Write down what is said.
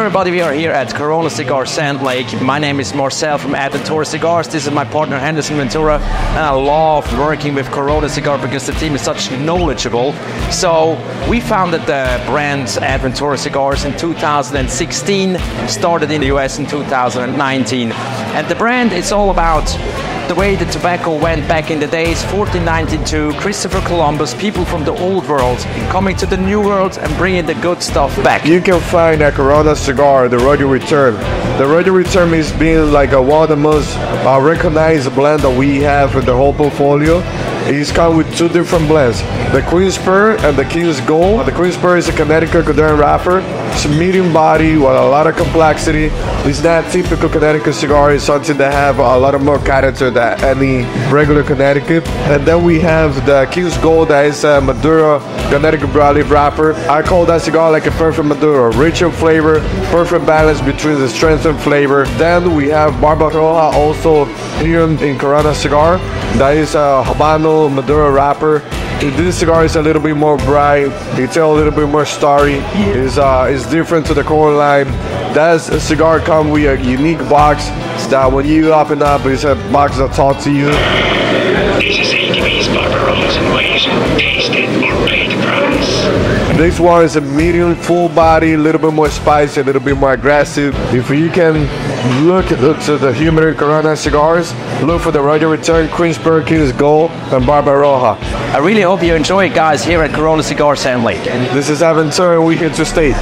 everybody, we are here at Corona Cigar Sand Lake. My name is Marcel from ADVentura Cigars. This is my partner Henderson Ventura, and I love working with Corona Cigar because the team is such knowledgeable. So we founded the brand ADVentura Cigars in 2016, started in the US in 2019. And the brand is all about the way the tobacco went back in the days, 1492, Christopher Columbus, people from the old world coming to the new world and bringing the good stuff back. You can find at Corona Cigar the Royal Return. The Royal Return is being like one of the most recognized blend that we have in the whole portfolio. It's come with two different blends, the Queen Spur and the King's Gold. The Queen Spur is a Connecticut Modern wrapper. It's a medium body with a lot of complexity. It's not typical Connecticut cigar. It's something that have a lot of more character than any regular Connecticut. And then we have the King's Gold, that is a Maduro Connecticut broadleaf wrapper. I call that cigar like a perfect Maduro, rich in flavor, perfect balance between the strength and flavor. Then we have Barbaroa also here in Corona Cigar. That is a Habano Maduro wrapper. This cigar is a little bit more bright. It's a little bit more starry. It's different to the corn lime. That cigar comes with a unique box that when you open up, it's a box that talks to you. This is ADV's Barbaroas and ways to taste it or pay the price. This one is a medium, full body, a little bit more spicy, a little bit more aggressive. If you can look to the humidor Corona cigars, look for the Royal Return, Queen Spur, King's Gold, and Barbaroa. I really hope you enjoy it, guys, here at Corona Cigar Sand Lake. This is ADVentura, and we're here to stay.